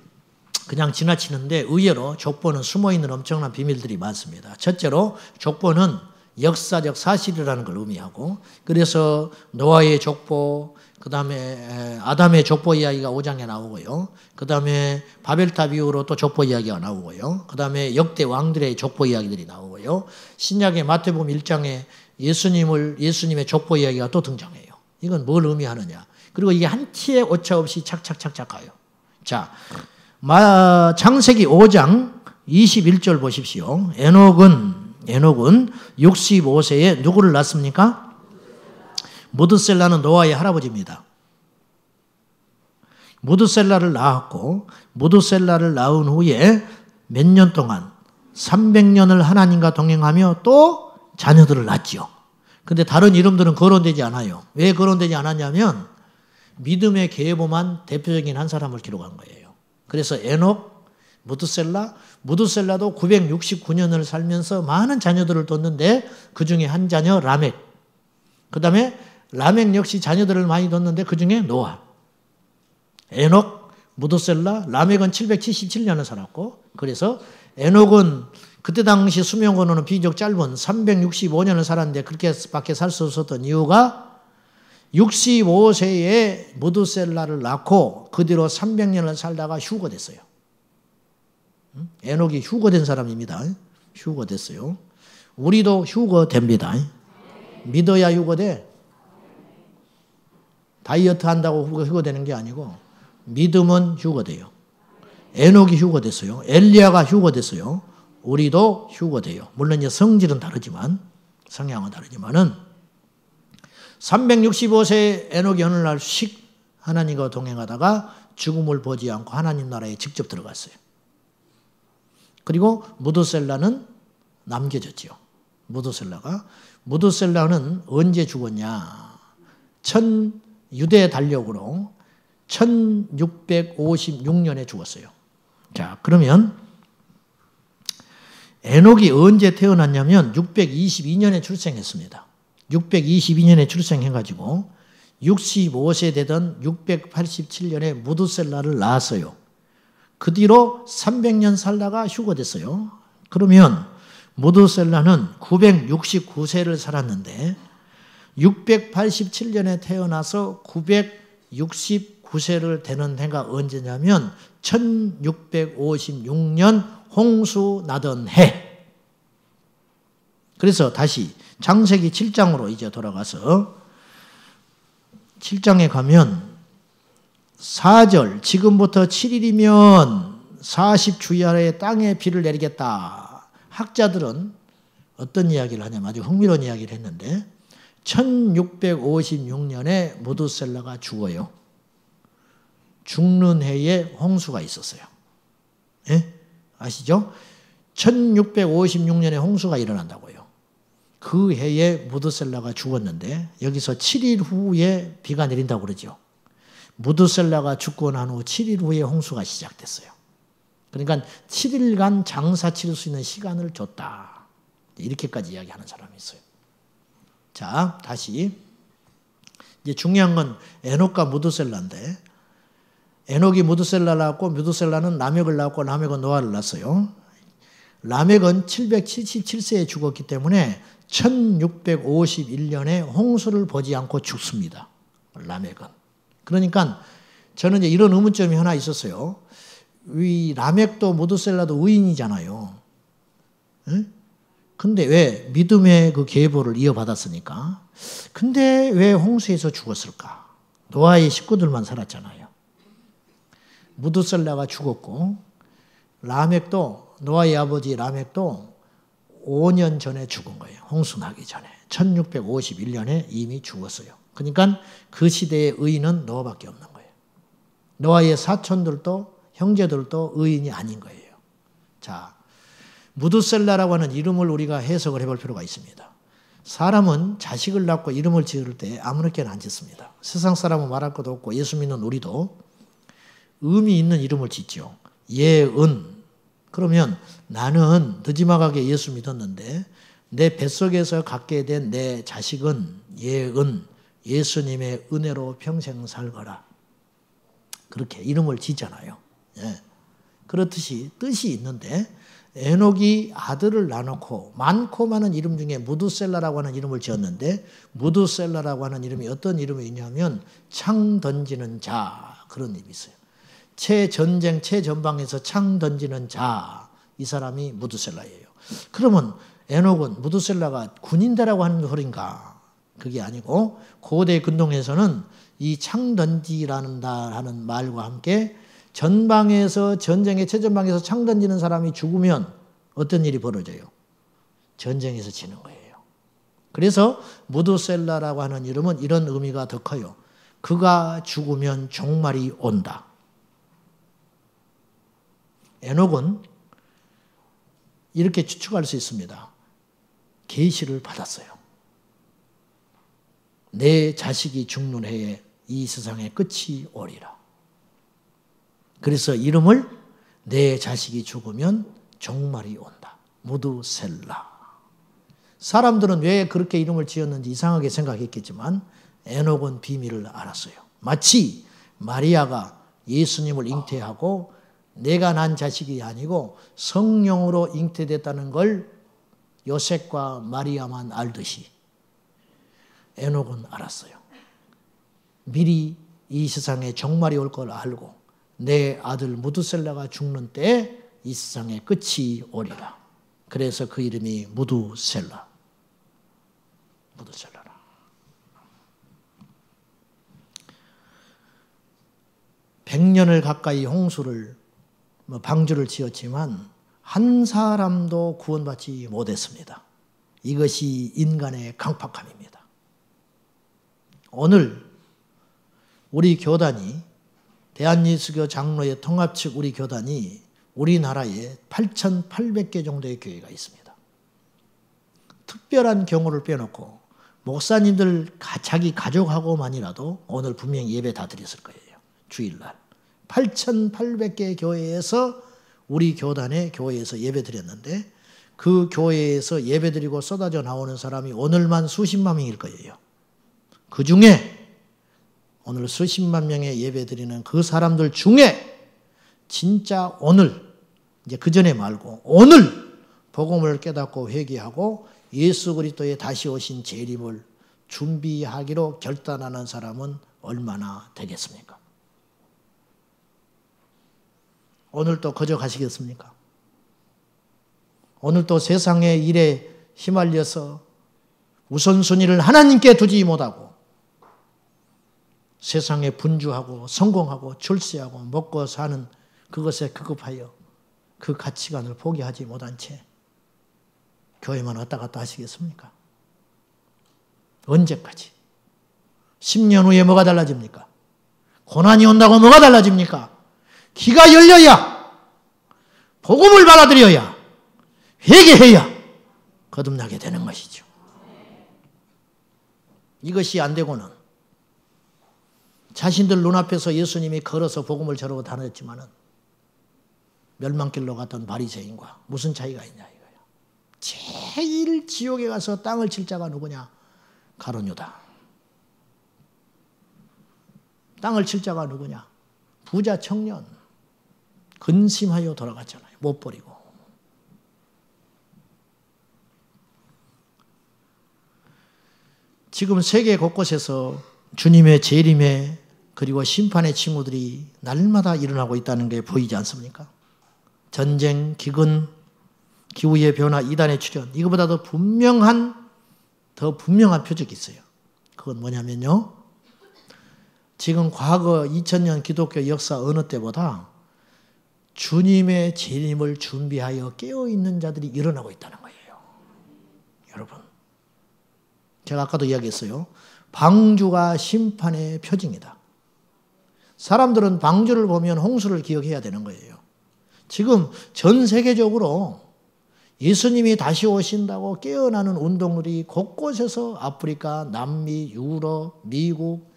그냥 지나치는데 의외로 족보는 숨어있는 엄청난 비밀들이 많습니다. 첫째로 족보는 역사적 사실이라는 걸 의미하고, 그래서 노아의 족보, 그 다음에 아담의 족보 이야기가 5장에 나오고요. 그 다음에 바벨탑 이후로 또 족보 이야기가 나오고요. 그 다음에 역대 왕들의 족보 이야기들이 나오고요. 신약의 마태복음 1장에 예수님의 족보 이야기가 또 등장해요. 이건 뭘 의미하느냐. 그리고 이게 한 티에 오차 없이 착착착착 가요. 자, 창세기 5장 21절 보십시오. 에녹은 65세에 누구를 낳습니까? 무드셀라는 노아의 할아버지입니다. 무드셀라를 낳았고, 무드셀라를 낳은 후에 몇 년 동안 300년을 하나님과 동행하며 또 자녀들을 낳지요. 근데 다른 이름들은 거론되지 않아요. 왜 거론되지 않았냐면 믿음의 계보만 대표적인 한 사람을 기록한 거예요. 그래서 에녹, 무드셀라도 969년을 살면서 많은 자녀들을 뒀는데 그 중에 한 자녀 라멕, 그 다음에 라멕 역시 자녀들을 많이 뒀는데 그 중에 노아, 에녹, 무드셀라, 라멕은 777년을 살았고, 그래서 에녹은 그때 당시 수명으로는 비교적 짧은 365년을 살았는데 그렇게밖에 살 수 없었던 이유가 65세에 무드셀라를 낳고 그 뒤로 300년을 살다가 휴거됐어요. 에녹이 휴거된 사람입니다. 휴거됐어요. 우리도 휴거됩니다. 믿어야 휴거돼. 다이어트 한다고 휴거되는 게 아니고 믿음은 휴거돼요. 에녹이 휴거됐어요. 엘리야가 휴거됐어요. 우리도 휴거돼요. 물론 이제 성질은 다르지만, 성향은 다르지만은 365세 에녹이 어느 날 하나님과 동행하다가 죽음을 보지 않고 하나님 나라에 직접 들어갔어요. 그리고 무드셀라는 남겨졌지요. 무드셀라는 언제 죽었냐? 유대 달력으로 1656년에 죽었어요. 자, 그러면 에녹이 언제 태어났냐면 622년에 출생했습니다. 622년에 출생해가지고 65세 되던 687년에 무드셀라를 낳았어요. 그 뒤로 300년 살다가 휴거됐어요. 그러면 무드셀라는 969세를 살았는데 687년에 태어나서 969세를 되는 해가 언제냐면 1656년 홍수 나던 해. 그래서 다시 창세기 7장으로 이제 돌아가서 7장에 가면 4절, 지금부터 7일이면 40주야에 땅에 비를 내리겠다. 학자들은 어떤 이야기를 하냐면 아주 흥미로운 이야기를 했는데 1656년에 무드셀라가 죽어요. 죽는 해에 홍수가 있었어요. 예? 아시죠? 1656년에 홍수가 일어난다고요. 그 해에 무드셀라가 죽었는데 여기서 7일 후에 비가 내린다고 그러죠. 무드셀라가 죽고 난 후 7일 후에 홍수가 시작됐어요. 그러니까 7일간 장사 치를 수 있는 시간을 줬다. 이렇게까지 이야기하는 사람이 있어요. 자, 다시 이제 중요한 건 에녹과 무드셀라인데, 에녹이 무드셀라를 낳았고 무드셀라는 라멕을 낳았고 라멕은 노아를 낳았어요. 라멕은 777세에 죽었기 때문에 1651년에 홍수를 보지 않고 죽습니다. 라멕은. 그러니까 저는 이제 이런 의문점이 하나 있었어요. 이 라멕도 무드셀라도 의인이잖아요. 응? 근데 왜 믿음의 그 계보를 이어받았으니까. 근데 왜 홍수에서 죽었을까? 노아의 식구들만 살았잖아요. 무드셀라가 죽었고 라멕도 노아의 아버지 라멕도 5년 전에 죽은 거예요. 홍수 나기 전에. 1651년에 이미 죽었어요. 그러니까 그 시대의 의인은 노아밖에 없는 거예요. 노아의 사촌들도 형제들도 의인이 아닌 거예요. 자, 무드셀라라고 하는 이름을 우리가 해석을 해볼 필요가 있습니다. 사람은 자식을 낳고 이름을 지을 때 아무렇게나 안 짓습니다. 세상 사람은 말할 것도 없고 예수 믿는 우리도 의미 있는 이름을 짓죠. 예은. 그러면 나는 늦지막하게 예수 믿었는데 내 뱃속에서 갖게 된 내 자식은 예은, 예수님의 은혜로 평생 살거라. 그렇게 이름을 짓잖아요. 예. 그렇듯이 뜻이 있는데 에녹이 아들을 낳아놓고 많고 많은 이름 중에 무드셀라라고 하는 이름을 지었는데 무드셀라라고 하는 이름이 어떤 이름이냐면 창 던지는 자, 그런 의미 있어요. 최전쟁, 최전방에서 창 던지는 자, 이 사람이 무드셀라예요. 그러면 에녹은 무드셀라가 군인대라고 하는 소린가? 그게 아니고 고대 근동에서는 이 창 던지라는 하는 말과 함께 전방에서 전쟁의 최전방에서 창 던지는 사람이 죽으면 어떤 일이 벌어져요? 전쟁에서 지는 거예요. 그래서 무드셀라라고 하는 이름은 이런 의미가 더 커요. 그가 죽으면 종말이 온다. 에녹은 이렇게 추측할 수 있습니다. 계시를 받았어요. 내 자식이 죽는 해에 이 세상의 끝이 오리라. 그래서 이름을 내 자식이 죽으면 종말이 온다. 무드셀라. 사람들은 왜 그렇게 이름을 지었는지 이상하게 생각했겠지만 에녹은 비밀을 알았어요. 마치 마리아가 예수님을 잉태하고 내가 난 자식이 아니고 성령으로 잉태됐다는 걸 요셉과 마리아만 알듯이 에녹은 알았어요. 미리 이 세상에 종말이 올 걸 알고 내 아들 무드셀라가 죽는 때 이 세상의 끝이 오리라. 그래서 그 이름이 무드셀라. 무드셀라라. (100년을) 가까이 홍수를 방주를 지었지만 한 사람도 구원받지 못했습니다. 이것이 인간의 강팍함입니다. 오늘 우리 교단이 대한예수교 장로의 통합 측 우리 교단이 우리나라에 8,800개 정도의 교회가 있습니다. 특별한 경우를 빼놓고 목사님들 자기 가족하고만이라도 오늘 분명히 예배 다 드렸을 거예요. 주일날. 8,800개 교회에서 우리 교단의 교회에서 예배 드렸는데 그 교회에서 예배 드리고 쏟아져 나오는 사람이 오늘만 수십만 명일 거예요. 그 중에 오늘 수십만 명의 예배 드리는 그 사람들 중에 진짜 오늘, 이제 그 전에 말고 오늘 복음을 깨닫고 회개하고 예수 그리스도의 다시 오신 재림을 준비하기로 결단하는 사람은 얼마나 되겠습니까? 오늘 또 거저 가시겠습니까? 오늘 또 세상의 일에 휘말려서 우선순위를 하나님께 두지 못하고 세상에 분주하고 성공하고 출세하고 먹고 사는 그것에 급급하여 그 가치관을 포기하지 못한 채 교회만 왔다 갔다 하시겠습니까? 언제까지? 10년 후에 뭐가 달라집니까? 고난이 온다고 뭐가 달라집니까? 귀가 열려야, 복음을 받아들여야, 회개해야 거듭나게 되는 것이죠. 이것이 안 되고는 자신들 눈앞에서 예수님이 걸어서 복음을 전하고 다녔지만은 멸망길로 갔던 바리새인과 무슨 차이가 있냐 이거예요. 제일 지옥에 가서 땅을 칠 자가 누구냐? 가룟 유다. 땅을 칠 자가 누구냐? 부자 청년. 근심하여 돌아갔잖아요. 못 버리고. 지금 세계 곳곳에서 주님의 재림에 그리고 심판의 징후들이 날마다 일어나고 있다는 게 보이지 않습니까? 전쟁, 기근, 기후의 변화, 이단의 출현, 이거보다 더 분명한 표적이 있어요. 그건 뭐냐면요. 지금 과거 2000년 기독교 역사 어느 때보다 주님의 재림을 준비하여 깨어있는 자들이 일어나고 있다는 거예요. 여러분, 제가 아까도 이야기했어요. 방주가 심판의 표징이다. 사람들은 방주를 보면 홍수를 기억해야 되는 거예요. 지금 전 세계적으로 예수님이 다시 오신다고 깨어나는 운동들이 곳곳에서 아프리카, 남미, 유럽, 미국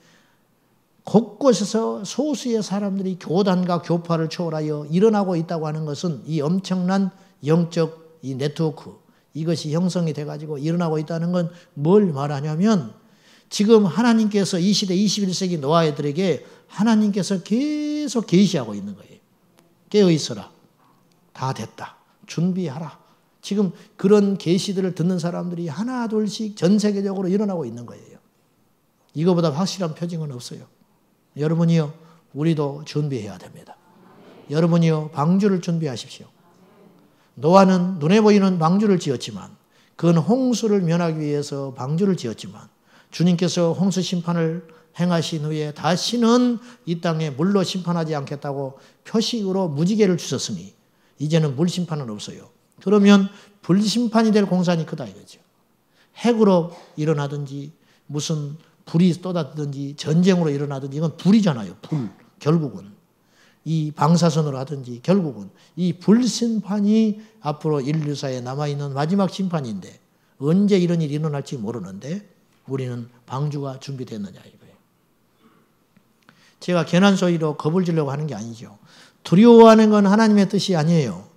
곳곳에서 소수의 사람들이 교단과 교파를 초월하여 일어나고 있다고 하는 것은 이 엄청난 영적 이 네트워크 이것이 형성이 돼가지고 일어나고 있다는 건 뭘 말하냐면 지금 하나님께서 이 시대 21세기 노아애들에게 하나님께서 계속 계시하고 있는 거예요. 깨어있어라. 다 됐다. 준비하라. 지금 그런 계시들을 듣는 사람들이 하나 둘씩 전 세계적으로 일어나고 있는 거예요. 이거보다 확실한 표징은 없어요. 여러분이요, 우리도 준비해야 됩니다. 여러분이요, 방주를 준비하십시오. 노아는 눈에 보이는 방주를 지었지만 그건 홍수를 면하기 위해서 방주를 지었지만 주님께서 홍수 심판을 행하신 후에 다시는 이 땅에 물로 심판하지 않겠다고 표식으로 무지개를 주셨으니 이제는 물 심판은 없어요. 그러면 불심판이 될 공산이 크다 이거죠. 핵으로 일어나든지 무슨 불이 쏟아지든지 전쟁으로 일어나든지 이건 불이잖아요. 불. 결국은 이 방사선으로 하든지 결국은 이 불심판이 앞으로 인류사에 남아있는 마지막 심판인데 언제 이런 일이 일어날지 모르는데 우리는 방주가 준비됐느냐 이거예요. 제가 괜한 소리로 겁을 주려고 하는 게 아니죠. 두려워하는 건 하나님의 뜻이 아니에요.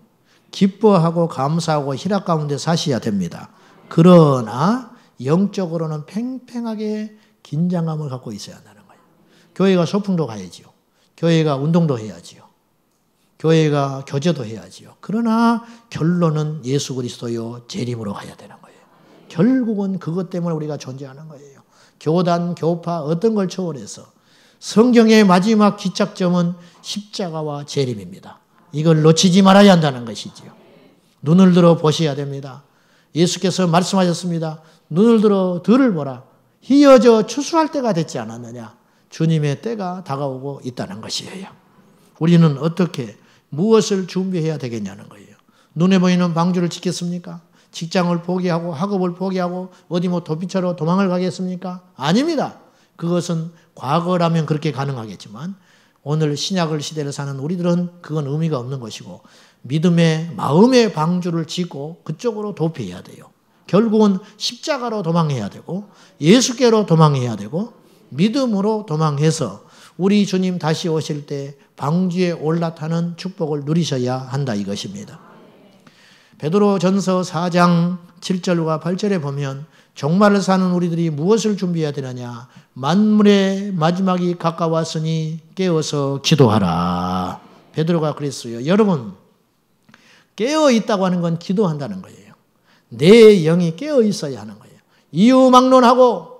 기뻐하고 감사하고 희락 가운데 사셔야 됩니다. 그러나 영적으로는 팽팽하게 긴장감을 갖고 있어야 한다는 거예요. 교회가 소풍도 가야지요. 교회가 운동도 해야지요. 교회가 교제도 해야지요. 그러나 결론은 예수 그리스도요 재림으로 가야 되는 거예요. 결국은 그것 때문에 우리가 존재하는 거예요. 교단, 교파 어떤 걸 초월해서 성경의 마지막 기착점은 십자가와 재림입니다. 이걸 놓치지 말아야 한다는 것이지요. 눈을 들어 보셔야 됩니다. 예수께서 말씀하셨습니다. 눈을 들어 들을 보라. 희어져 추수할 때가 됐지 않았느냐. 주님의 때가 다가오고 있다는 것이에요. 우리는 어떻게 무엇을 준비해야 되겠냐는 거예요. 눈에 보이는 방주를 지켰습니까? 직장을 포기하고 학업을 포기하고 어디 뭐 도피처로 도망을 가겠습니까? 아닙니다. 그것은 과거라면 그렇게 가능하겠지만 오늘 신약을 시대를 사는 우리들은 그건 의미가 없는 것이고 믿음의 마음의 방주를 짓고 그쪽으로 도피해야 돼요. 결국은 십자가로 도망해야 되고 예수께로 도망해야 되고 믿음으로 도망해서 우리 주님 다시 오실 때 방주에 올라타는 축복을 누리셔야 한다 이것입니다. 베드로전서 4장 7절과 8절에 보면 종말을 사는 우리들이 무엇을 준비해야 되느냐. 만물의 마지막이 가까웠으니 깨어서 기도하라. 베드로가 그랬어요. 여러분 깨어 있다고 하는 건 기도한다는 거예요. 내 영이 깨어 있어야 하는 거예요. 이유 막론하고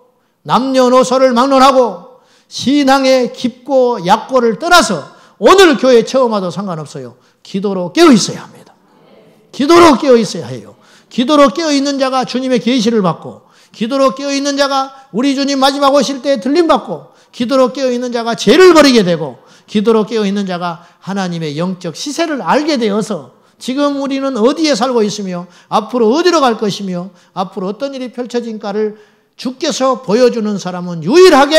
남녀노소를 막론하고 신앙의 깊고 약고를 떠나서 오늘 교회 처음 와도 상관없어요. 기도로 깨어 있어야 합니다. 기도로 깨어 있어야 해요. 기도로 깨어 있는 자가 주님의 계시를 받고 기도로 깨어 있는 자가 우리 주님 마지막 오실 때 들림 받고 기도로 깨어 있는 자가 죄를 버리게 되고 기도로 깨어 있는 자가 하나님의 영적 시세를 알게 되어서 지금 우리는 어디에 살고 있으며 앞으로 어디로 갈 것이며 앞으로 어떤 일이 펼쳐진가를 주께서 보여주는 사람은 유일하게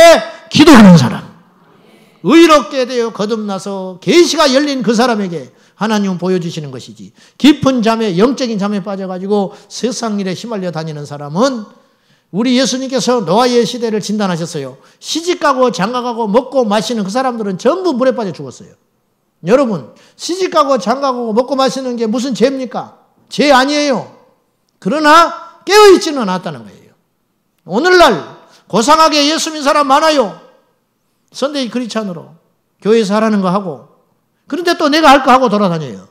기도하는 사람. 의롭게 되어 거듭나서 계시가 열린 그 사람에게 하나님은 보여주시는 것이지 깊은 잠에 영적인 잠에 빠져가지고 세상 일에 휘말려 다니는 사람은 우리 예수님께서 노아의 시대를 진단하셨어요. 시집가고 장가가고 먹고 마시는 그 사람들은 전부 물에 빠져 죽었어요. 여러분, 시집가고 장가가고 먹고 마시는 게 무슨 죄입니까? 죄 아니에요. 그러나 깨어있지는 않았다는 거예요. 오늘날 고상하게 예수 믿는 사람 많아요. 선데이 크리스찬으로 교회에서 하라는 거 하고, 그런데 또 내가 할 거 하고 돌아다녀요.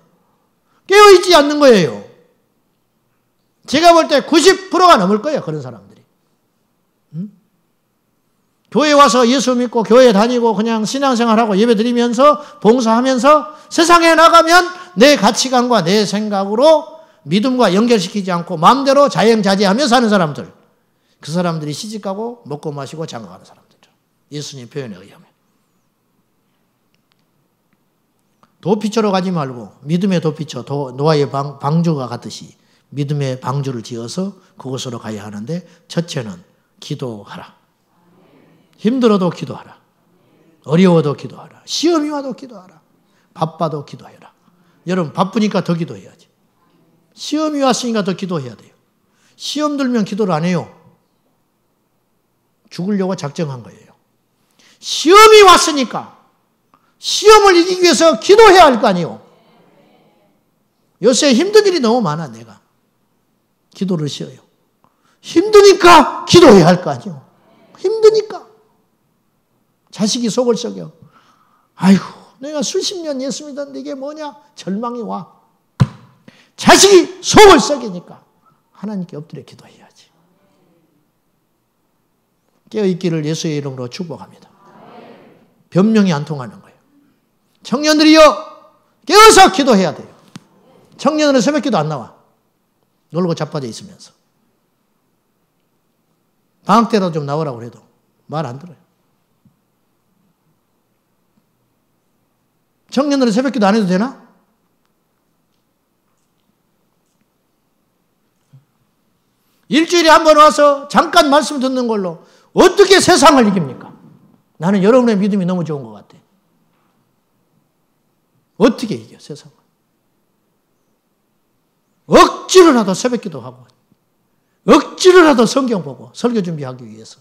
깨어있지 않는 거예요. 제가 볼 때 90%가 넘을 거예요, 그런 사람들이. 교회 와서 예수 믿고 교회 다니고 그냥 신앙생활하고 예배 드리면서 봉사하면서 세상에 나가면 내 가치관과 내 생각으로 믿음과 연결시키지 않고 마음대로 자영자재하며 사는 사람들. 그 사람들이 시집가고 먹고 마시고 장가가는 사람들이죠. 예수님 표현에 의하면. 도피처로 가지 말고 믿음의 도피처, 노아의 방주가 같듯이 믿음의 방주를 지어서 그곳으로 가야 하는데, 첫째는 기도하라. 힘들어도 기도하라. 어려워도 기도하라. 시험이 와도 기도하라. 바빠도 기도해라. 여러분, 바쁘니까 더 기도해야지. 시험이 왔으니까 더 기도해야 돼요. 시험 들면 기도를 안 해요. 죽으려고 작정한 거예요. 시험이 왔으니까 시험을 이기기 위해서 기도해야 할 거 아니에요. 요새 힘든 일이 너무 많아. 내가 기도를 쉬어요. 힘드니까 기도해야 할 거 아니에요. 힘드니까. 자식이 속을 썩여. 아이고, 내가 수십 년 예수 믿었는데 이게 뭐냐? 절망이 와. 자식이 속을 썩이니까 하나님께 엎드려 기도해야지. 깨어있기를 예수의 이름으로 축복합니다. 변명이 안 통하는 거예요. 청년들이여, 깨어서 기도해야 돼요. 청년들은 새벽기도 안 나와. 놀고 자빠져 있으면서. 방학 때라도 좀 나오라고 해도 말 안 들어요. 청년들은 새벽기도 안 해도 되나? 일주일에 한 번 와서 잠깐 말씀 듣는 걸로 어떻게 세상을 이깁니까? 나는 여러분의 믿음이 너무 좋은 것 같아. 어떻게 이겨, 세상을? 억지로라도 새벽기도 하고, 억지로라도 성경 보고 설교 준비하기 위해서.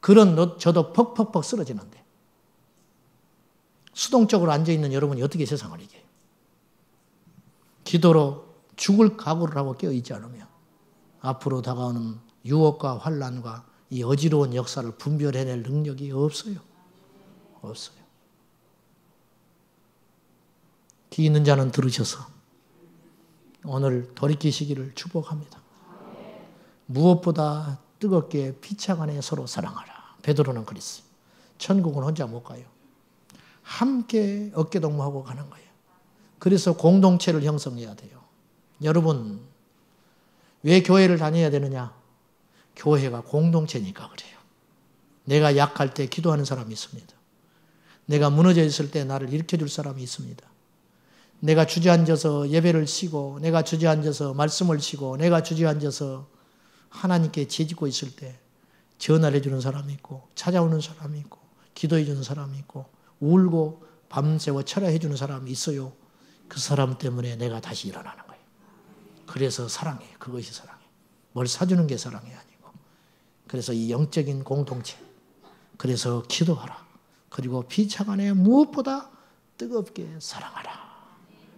그런 저도 퍽퍽퍽 쓰러지는데, 수동적으로 앉아있는 여러분이 어떻게 세상을 이겨요? 기도로 죽을 각오를 하고 깨어있지 않으면 앞으로 다가오는 유혹과 환난과 이 어지러운 역사를 분별해낼 능력이 없어요. 없어요. 귀 있는 자는 들으셔서 오늘 돌이키시기를 축복합니다. 무엇보다 뜨겁게 피창 안에 서로 사랑하라. 베드로는 그랬어요. 천국은 혼자 못 가요. 함께 어깨동무하고 가는 거예요. 그래서 공동체를 형성해야 돼요. 여러분, 왜 교회를 다녀야 되느냐? 교회가 공동체니까 그래요. 내가 약할 때 기도하는 사람이 있습니다. 내가 무너져 있을 때 나를 일으켜줄 사람이 있습니다. 내가 주저앉아서 예배를 쉬고, 내가 주저앉아서 말씀을 쉬고, 내가 주저앉아서 하나님께 죄짓고 있을 때 전화를 해주는 사람이 있고, 찾아오는 사람이 있고, 기도해주는 사람이 있고, 울고 밤새워 철야해주는 사람이 있어요. 그 사람 때문에 내가 다시 일어나는 거예요. 그래서 사랑해요. 그것이 사랑이에요. 뭘 사주는 게 사랑이 아니고. 그래서 이 영적인 공동체, 그래서 기도하라. 그리고 피차가 안에 무엇보다 뜨겁게 사랑하라.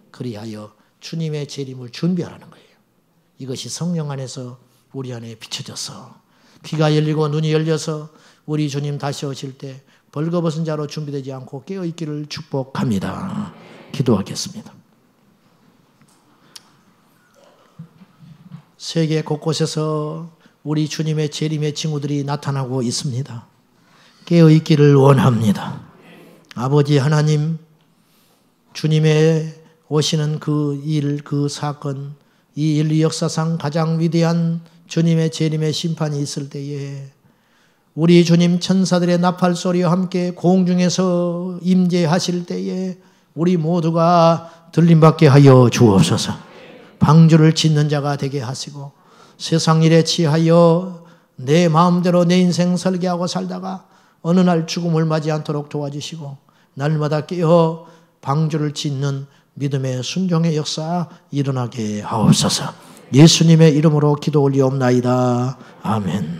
그리하여 주님의 재림을 준비하라는 거예요. 이것이 성령 안에서 우리 안에 비춰져서 귀가 열리고 눈이 열려서 우리 주님 다시 오실 때 벌거벗은 자로 준비되지 않고 깨어있기를 축복합니다. 기도하겠습니다. 세계 곳곳에서 우리 주님의 재림의 징후들이 나타나고 있습니다. 깨어있기를 원합니다. 아버지 하나님, 주님의 오시는 그 일, 그 사건, 이 인류 역사상 가장 위대한 주님의 재림의 심판이 있을 때에 우리 주님 천사들의 나팔 소리와 함께 공중에서 임재하실 때에 우리 모두가 들림받게 하여 주옵소서. 방주를 짓는 자가 되게 하시고 세상 일에 취하여 내 마음대로 내 인생 설계하고 살다가 어느 날 죽음을 맞이 않도록 도와주시고 날마다 깨어 방주를 짓는 믿음의 순종의 역사 일어나게 하옵소서. 예수님의 이름으로 기도 올리옵나이다. 아멘.